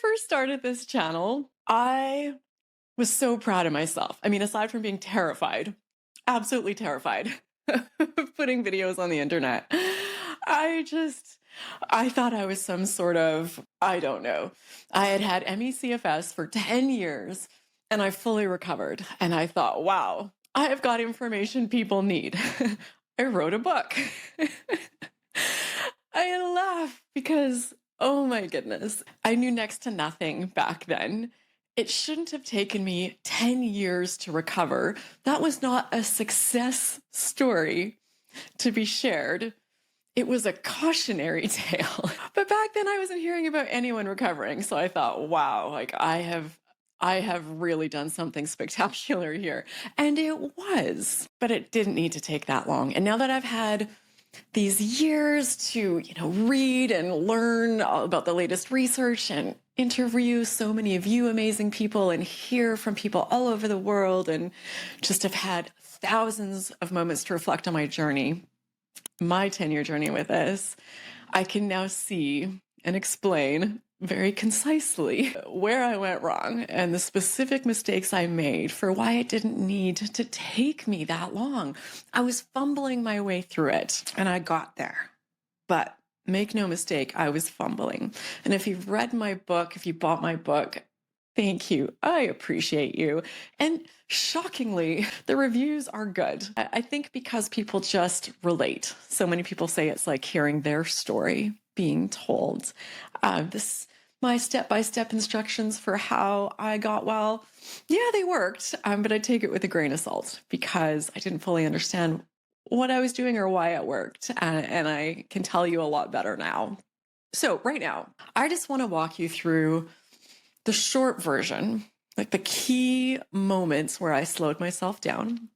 first started this channel, I was so proud of myself. I mean, aside from being terrified, absolutely terrified of putting videos on the internet, I thought I was some sort of, I don't know. I had had ME/CFS for 10 years and I fully recovered. And I thought, wow, I have got information people need. I wrote a book. I laugh because, oh my goodness, I knew next to nothing back then. It shouldn't have taken me 10 years to recover. That was not a success story to be shared. It was a cautionary tale. But back then I wasn't hearing about anyone recovering. So I thought, wow, like I have really done something spectacular here. And it was, but it didn't need to take that long. And now that I've had these years to, read and learn all about the latest research and interview so many of you amazing people and hear from people all over the world and just have had thousands of moments to reflect on my journey, my 10-year journey with this, I can now see and explain very concisely where I went wrong and the specific mistakes I made for why it didn't need to take me that long. I was fumbling my way through it and I got there. But make no mistake, I was fumbling. And if you've read my book, if you bought my book, thank you. I appreciate you. And shockingly, the reviews are good. I think because people just relate. So many people say it's like hearing their story being told. My step-by-step instructions for how I got well, yeah, they worked, but I take it with a grain of salt because I didn't fully understand what I was doing or why it worked. And I can tell you a lot better now. So right now, I just want to walk you through the short version, like the key moments where I slowed myself down,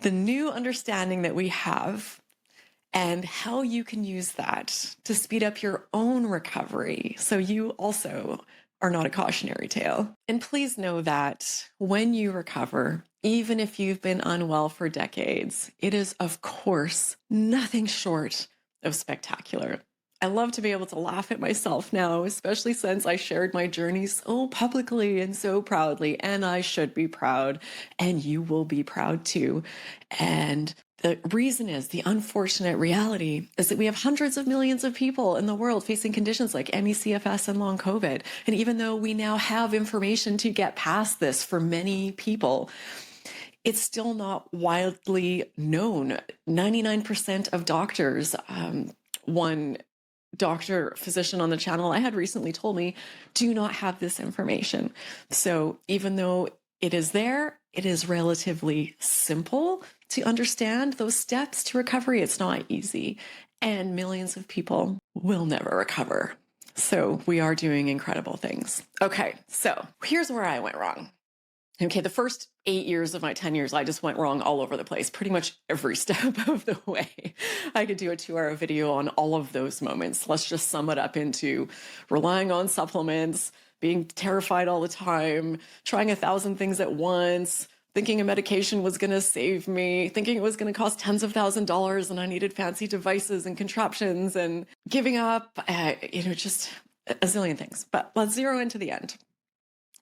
the new understanding that we have, and how you can use that to speed up your own recovery so you also are not a cautionary tale. And please know that when you recover, even if you've been unwell for decades, it is, of course, nothing short of spectacular. I love to be able to laugh at myself now, especially since I shared my journey so publicly and so proudly, and I should be proud, and you will be proud too. And the reason is, the unfortunate reality is that we have hundreds of millions of people in the world facing conditions like ME/CFS and long COVID. And even though we now have information to get past this for many people, it's still not widely known. 99% of doctors, one physician on the channel I had recently told me, do not have this information. So even though it is there, it is relatively simple to understand those steps to recovery. It's not easy, and millions of people will never recover. So we are doing incredible things. Okay, so here's where I went wrong. Okay, the first 8 years of my 10 years, I just went wrong all over the place, pretty much every step of the way. I could do a 2-hour video on all of those moments. Let's just sum it up into relying on supplements, being terrified all the time, trying 1,000 things at once, thinking a medication was going to save me, thinking it was going to cost tens of thousands of dollars and I needed fancy devices and contraptions, and giving up, just a zillion things. But let's zero into the end.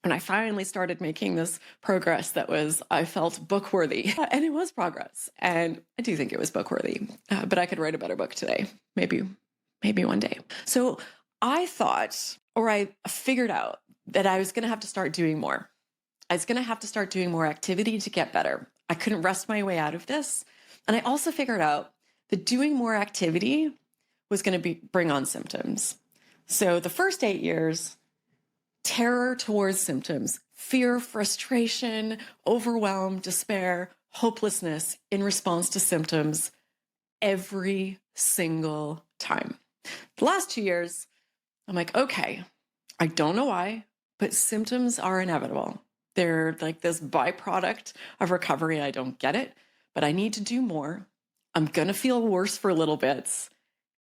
And I finally started making this progress that was, I felt, book-worthy. And it was progress. And I do think it was book-worthy. But I could write a better book today. Maybe one day. So I thought, or I figured out, that I was going to have to start doing more. I was going to have to start doing more activity to get better. I couldn't rest my way out of this. And I also figured out that doing more activity was going to bring on symptoms. So the first 8 years, terror towards symptoms, fear, frustration, overwhelm, despair, hopelessness in response to symptoms every single time. The last 2 years, I'm like, okay, I don't know why, but symptoms are inevitable. They're like this byproduct of recovery. I don't get it, but I need to do more. I'm going to feel worse for little bits,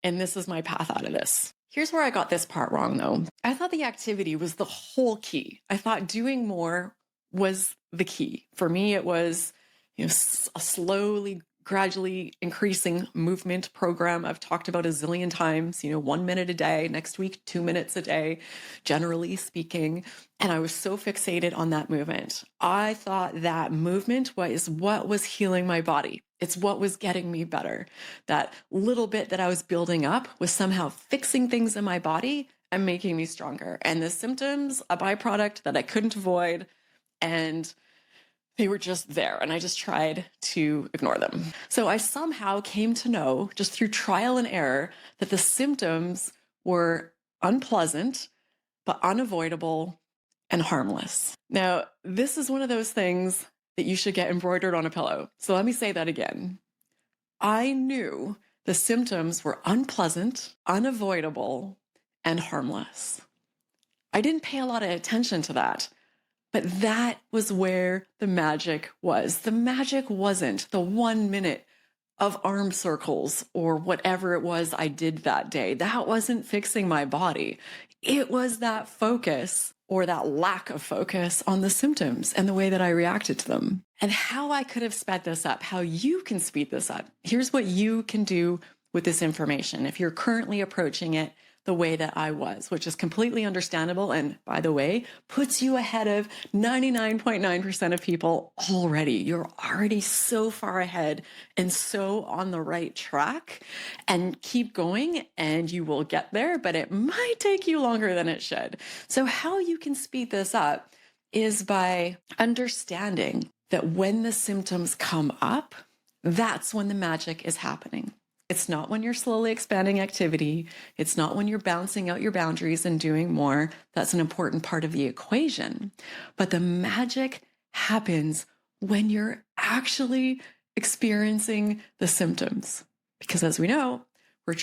and this is my path out of this. Here's where I got this part wrong, though. I thought the activity was the whole key. I thought doing more was the key. For me, it was, slowly gradually increasing movement program I've talked about a zillion times, 1 minute a day, next week, 2 minutes a day, generally speaking. And I was so fixated on that movement. I thought that movement was what was healing my body. It's what was getting me better. That little bit that I was building up was somehow fixing things in my body and making me stronger. And the symptoms, a byproduct that I couldn't avoid. And they were just there, and I just tried to ignore them. So I somehow came to know, just through trial and error, that the symptoms were unpleasant, but unavoidable and harmless. Now, this is one of those things that you should get embroidered on a pillow. So let me say that again. I knew the symptoms were unpleasant, unavoidable, and harmless. I didn't pay a lot of attention to that. But that was where the magic was. The magic wasn't the 1 minute of arm circles or whatever it was I did that day. That wasn't fixing my body. It was that focus or that lack of focus on the symptoms and the way that I reacted to them. And how I could have sped this up, how you can speed this up. Here's what you can do with this information if you're currently approaching it the way that I was, which is completely understandable. And by the way, puts you ahead of 99.9% of people already. You're already so far ahead and so on the right track, and keep going and you will get there, but it might take you longer than it should. So how you can speed this up is by understanding that when the symptoms come up, that's when the magic is happening. It's not when you're slowly expanding activity. It's not when you're bouncing out your boundaries and doing more. That's an important part of the equation. But the magic happens when you're actually experiencing the symptoms. Because as we know, we are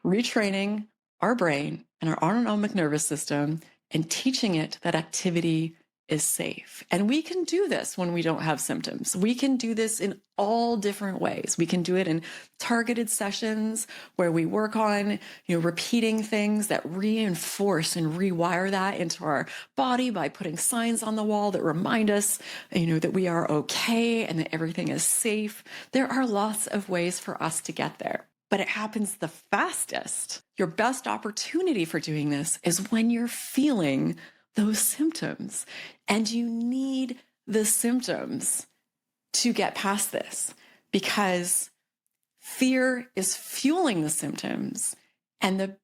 retraining our brain and our autonomic nervous system and teaching it that activity is safe. And we can do this when we don't have symptoms. We can do this in all different ways. We can do it in targeted sessions where we work on, repeating things that reinforce and rewire that into our body by putting signs on the wall that remind us, that we are okay and that everything is safe. There are lots of ways for us to get there, but it happens the fastest. Your best opportunity for doing this is when you're feeling those symptoms. And you need the symptoms to get past this, because fear is fueling the symptoms. And the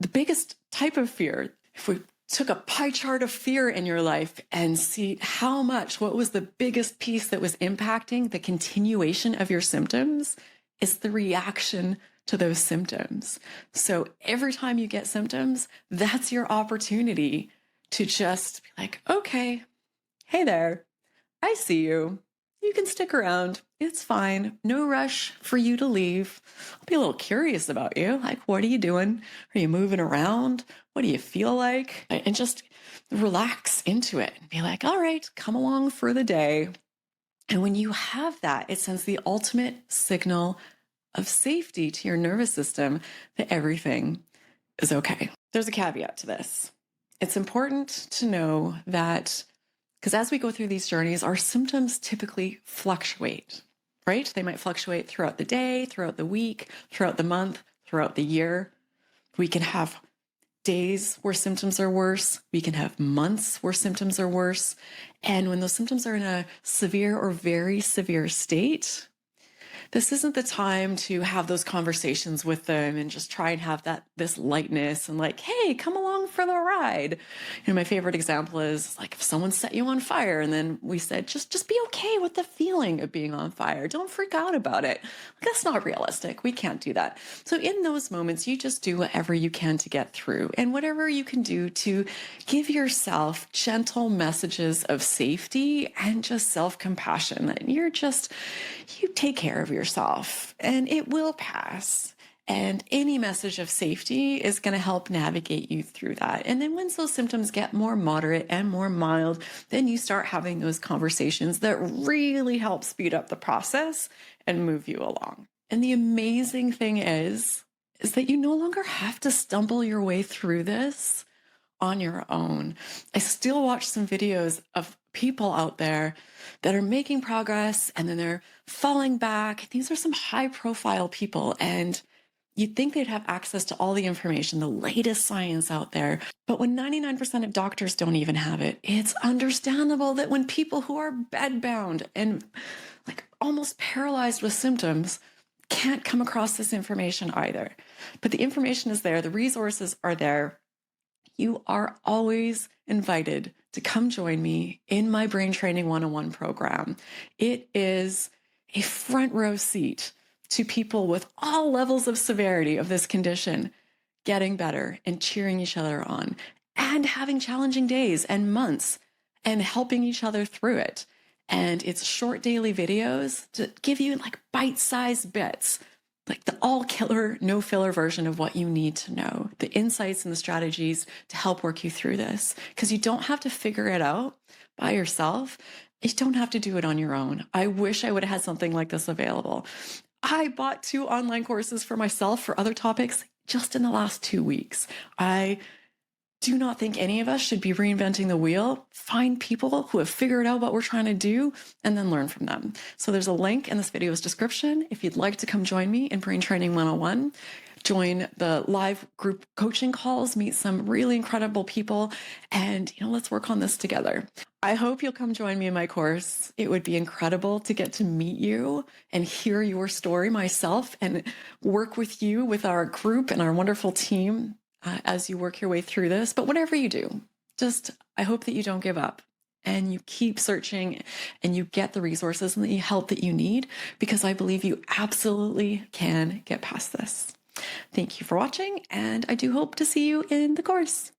biggest type of fear, if we took a pie chart of fear in your life and see what was the biggest piece that was impacting the continuation of your symptoms, is the reaction to those symptoms. So every time you get symptoms, that's your opportunity to just be like, okay, hey there, I see you. You can stick around. It's fine. No rush for you to leave. I'll be a little curious about you. Like, what are you doing? Are you moving around? What do you feel like? And just relax into it and be like, all right, come along for the day. And when you have that, it sends the ultimate signal of safety to your nervous system that everything is okay. There's a caveat to this. It's important to know that, because as we go through these journeys, our symptoms typically fluctuate, right? They might fluctuate throughout the day, throughout the week, throughout the month, throughout the year. We can have days where symptoms are worse. We can have months where symptoms are worse. And when those symptoms are in a severe or very severe state, this isn't the time to have those conversations with them and just try and have this lightness and like, hey, come along for the ride. My favorite example is like if someone set you on fire and then we said, just be okay with the feeling of being on fire. Don't freak out about it. That's not realistic. We can't do that. So in those moments, you just do whatever you can to get through and whatever you can do to give yourself gentle messages of safety and just self-compassion. And you take care of yourself and it will pass. And any message of safety is going to help navigate you through that. And then once those symptoms get more moderate and more mild, then you start having those conversations that really help speed up the process and move you along. And the amazing thing is that you no longer have to stumble your way through this on your own. I still watch some videos of people out there that are making progress and then they're falling back. These are some high profile people, and you'd think they'd have access to all the information, the latest science out there. But when 99% of doctors don't even have it, it's understandable that when people who are bedbound and like almost paralyzed with symptoms can't come across this information either. But the information is there, the resources are there. You are always invited to come join me in my Brain Training 101 program. It is a front row seat to people with all levels of severity of this condition getting better and cheering each other on and having challenging days and months and helping each other through it. And it's short daily videos to give you like bite-sized bits, like the all killer, no filler version of what you need to know, the insights and the strategies to help work you through this. Because you don't have to figure it out by yourself. You don't have to do it on your own. I wish I would have had something like this available. I bought 2 online courses for myself for other topics just in the last 2 weeks. I do not think any of us should be reinventing the wheel. Find people who have figured out what we're trying to do and then learn from them. So there's a link in this video's description if you'd like to come join me in Brain Training 101. Join the live group coaching calls, meet some really incredible people, and let's work on this together. I hope you'll come join me in my course. It would be incredible to get to meet you and hear your story myself and work with you, with our group and our wonderful team as you work your way through this. But whatever you do, I hope that you don't give up and you keep searching and you get the resources and the help that you need, because I believe you absolutely can get past this. Thank you for watching, and I do hope to see you in the course.